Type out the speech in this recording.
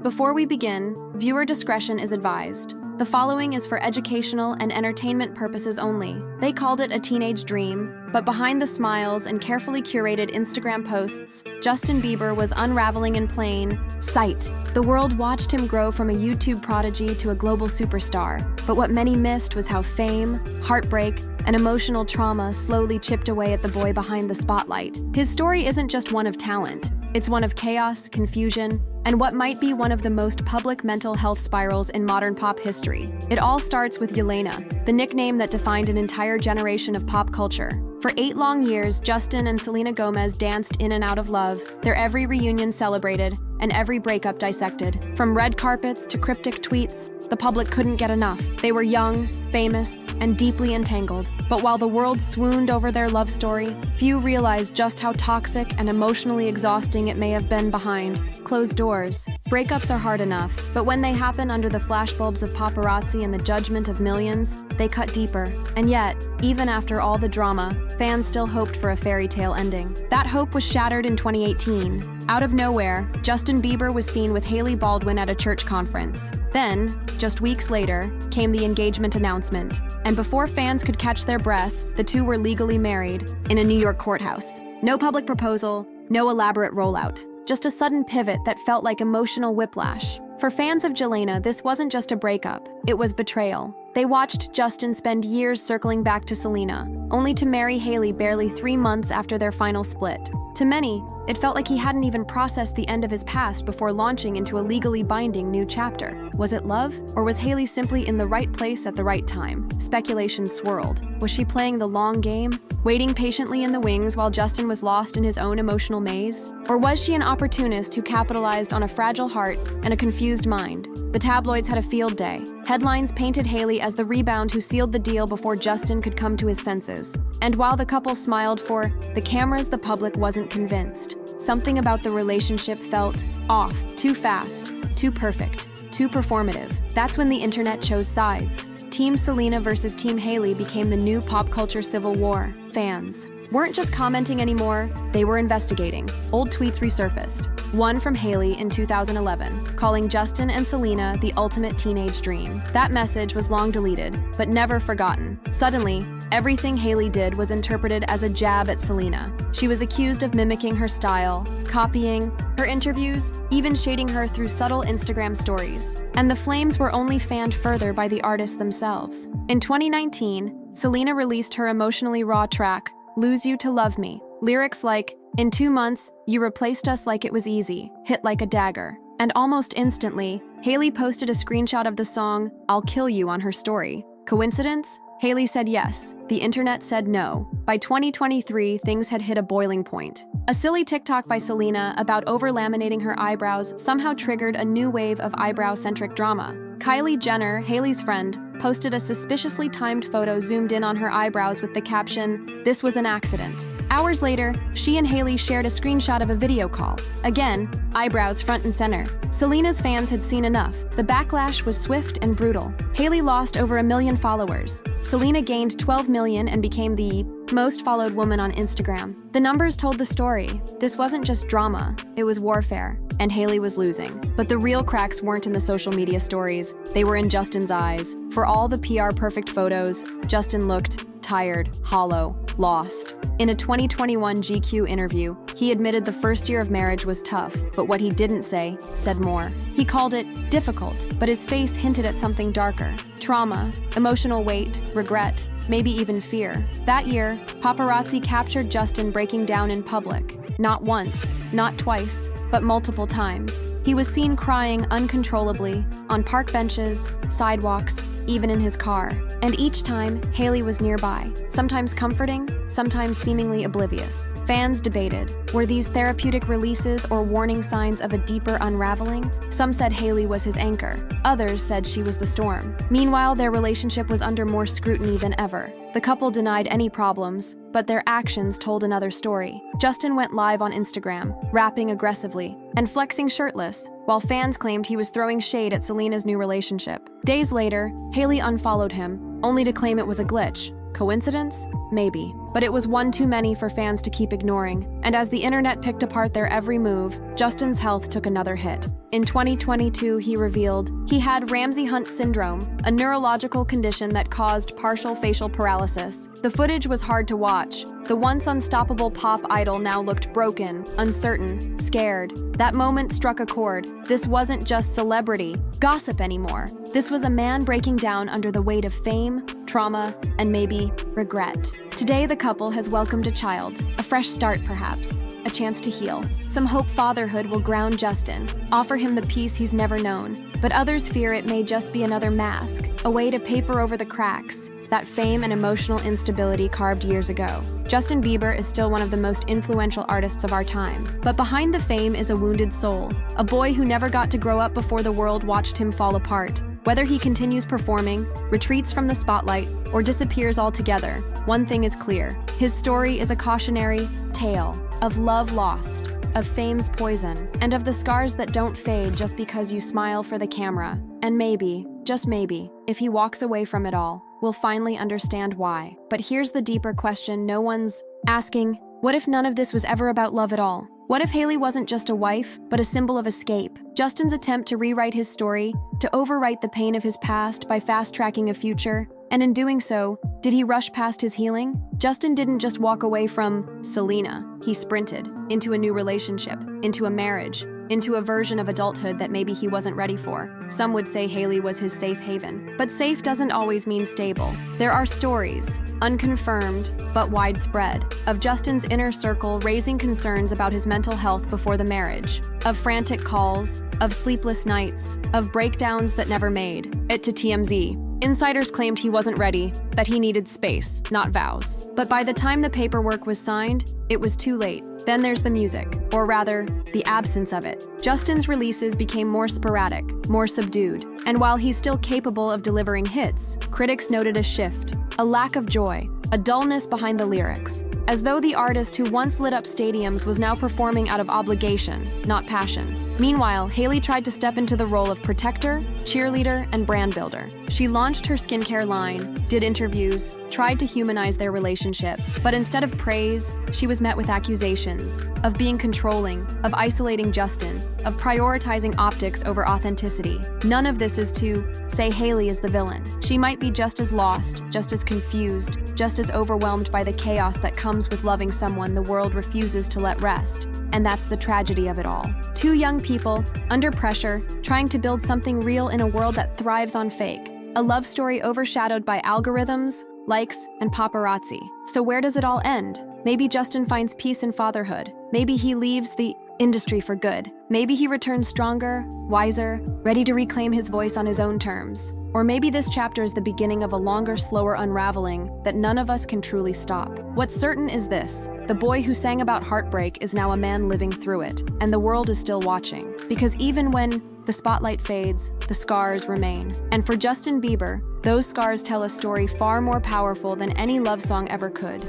Before we begin, viewer discretion is advised. The following is for educational and entertainment purposes only. They called it a teenage dream, but behind the smiles and carefully curated Instagram posts, Justin Bieber was unraveling in plain sight. The world watched him grow from a YouTube prodigy to a global superstar, but what many missed was how fame, heartbreak, and emotional trauma slowly chipped away at the boy behind the spotlight. His story isn't just one of talent. It's one of chaos, confusion, and what might be one of the most public mental health spirals in modern pop history. It all starts with Yelena, the nickname that defined an entire generation of pop culture. For 8 long years, Justin and Selena Gomez danced in and out of love, their every reunion celebrated, and every breakup dissected. From red carpets to cryptic tweets, the public couldn't get enough. They were young, famous, and deeply entangled. But while the world swooned over their love story, few realized just how toxic and emotionally exhausting it may have been behind closed doors. Breakups are hard enough, but when they happen under the flashbulbs of paparazzi and the judgment of millions, they cut deeper. And yet, even after all the drama, fans still hoped for a fairy tale ending. That hope was shattered in 2018. Out of nowhere, Justin Bieber was seen with Hailey Baldwin at a church conference. Then, just weeks later, came the engagement announcement. And before fans could catch their breath, the two were legally married in a New York courthouse. No public proposal, no elaborate rollout. Just a sudden pivot that felt like emotional whiplash. For fans of Yelena, this wasn't just a breakup, it was betrayal. They watched Justin spend years circling back to Selena, only to marry Hailey barely 3 months after their final split. To many, it felt like he hadn't even processed the end of his past before launching into a legally binding new chapter. Was it love? Or was Hailey simply in the right place at the right time? Speculation swirled. Was she playing the long game, waiting patiently in the wings while Justin was lost in his own emotional maze? Or was she an opportunist who capitalized on a fragile heart and a confused mind? The tabloids had a field day. Headlines painted Hailey as the rebound who sealed the deal before Justin could come to his senses. And while the couple smiled for the cameras, the public wasn't convinced. Something about the relationship felt off, too fast, too perfect, too performative. That's when the internet chose sides. Team Selena versus Team Hailey became the new pop culture civil war. Fans weren't just commenting anymore, they were investigating. Old tweets resurfaced. One from Hailey in 2011, calling Justin and Selena the ultimate teenage dream. That message was long deleted, but never forgotten. Suddenly, everything Hailey did was interpreted as a jab at Selena. She was accused of mimicking her style, copying her interviews, even shading her through subtle Instagram stories. And the flames were only fanned further by the artists themselves. In 2019, Selena released her emotionally raw track, Lose You to Love Me. Lyrics like, "In 2 months, you replaced us like it was easy," hit like a dagger. And almost instantly, Hailey posted a screenshot of the song, I'll Kill You on her story. Coincidence? Hailey said yes. The internet said no. By 2023, things had hit a boiling point. A silly TikTok by Selena about over-laminating her eyebrows somehow triggered a new wave of eyebrow-centric drama. Kylie Jenner, Hailey's friend, posted a suspiciously timed photo zoomed in on her eyebrows with the caption, "This was an accident." Hours later, she and Hailey shared a screenshot of a video call. Again, eyebrows front and center. Selena's fans had seen enough. The backlash was swift and brutal. Hailey lost over 1 million followers. Selena gained 12 million and became the most followed woman on Instagram. The numbers told the story. This wasn't just drama, it was warfare, and Hailey was losing. But the real cracks weren't in the social media stories, they were in Justin's eyes. For all the PR-perfect photos, Justin looked tired, hollow, lost. In a 2021 GQ interview, he admitted the first year of marriage was tough, but what he didn't say said more. He called it difficult, but his face hinted at something darker. Trauma, emotional weight, regret, maybe even fear. That year, paparazzi captured Justin breaking down in public. Not once, not twice, but multiple times. He was seen crying uncontrollably, on park benches, sidewalks, even in his car. And each time, Hailey was nearby, sometimes comforting, sometimes seemingly oblivious. Fans debated, were these therapeutic releases or warning signs of a deeper unraveling? Some said Hailey was his anchor. Others said she was the storm. Meanwhile, their relationship was under more scrutiny than ever. The couple denied any problems, but their actions told another story. Justin went live on Instagram, rapping aggressively, and flexing shirtless, while fans claimed he was throwing shade at Selena's new relationship. Days later, Hailey unfollowed him, only to claim it was a glitch. Coincidence? Maybe. But it was one too many for fans to keep ignoring, and as the internet picked apart their every move, Justin's health took another hit. In 2022, he revealed he had Ramsay-Hunt syndrome, a neurological condition that caused partial facial paralysis. The footage was hard to watch. The once unstoppable pop idol now looked broken, uncertain, scared. That moment struck a chord. This wasn't just celebrity, gossip anymore. This was a man breaking down under the weight of fame, trauma, and maybe regret. Today, the couple has welcomed a child, a fresh start perhaps, a chance to heal. Some hope fatherhood will ground Justin, offer him the peace he's never known. But others fear it may just be another mask, a way to paper over the cracks, that fame and emotional instability carved years ago. Justin Bieber is still one of the most influential artists of our time. But behind the fame is a wounded soul, a boy who never got to grow up before the world watched him fall apart. Whether he continues performing, retreats from the spotlight, or disappears altogether, one thing is clear. His story is a cautionary tale of love lost, of fame's poison, and of the scars that don't fade just because you smile for the camera. And maybe, just maybe, if he walks away from it all, we'll finally understand why. But here's the deeper question no one's asking: what if none of this was ever about love at all? What if Hailey wasn't just a wife, but a symbol of escape? Justin's attempt to rewrite his story, to overwrite the pain of his past by fast-tracking a future, and in doing so, did he rush past his healing? Justin didn't just walk away from Selena. He sprinted into a new relationship, into a marriage, into a version of adulthood that maybe he wasn't ready for. Some would say Hailey was his safe haven. But safe doesn't always mean stable. There are stories, unconfirmed but widespread, of Justin's inner circle raising concerns about his mental health before the marriage, of frantic calls, of sleepless nights, of breakdowns that never made it to TMZ. Insiders claimed he wasn't ready, that he needed space, not vows. But by the time the paperwork was signed, it was too late. Then there's the music, or rather, the absence of it. Justin's releases became more sporadic, more subdued, and while he's still capable of delivering hits, critics noted a shift, a lack of joy, a dullness behind the lyrics, as though the artist who once lit up stadiums was now performing out of obligation, not passion. Meanwhile, Hailey tried to step into the role of protector, cheerleader, and brand builder. She launched her skincare line, did interviews, tried to humanize their relationship, but instead of praise, she was met with accusations of being controlling, of isolating Justin, of prioritizing optics over authenticity. None of this is to say Hailey is the villain. She might be just as lost, just as confused, just as overwhelmed by the chaos that comes with loving someone the world refuses to let rest. And that's the tragedy of it all. Two young people, under pressure, trying to build something real in a world that thrives on fake. A love story overshadowed by algorithms, likes, and paparazzi. So where does it all end? Maybe Justin finds peace in fatherhood. Maybe he leaves the industry for good. Maybe he returns stronger, wiser, ready to reclaim his voice on his own terms. Or maybe this chapter is the beginning of a longer, slower unraveling that none of us can truly stop. What's certain is this: the boy who sang about heartbreak is now a man living through it, and the world is still watching. Because even when the spotlight fades, the scars remain. And for Justin Bieber, those scars tell a story far more powerful than any love song ever could.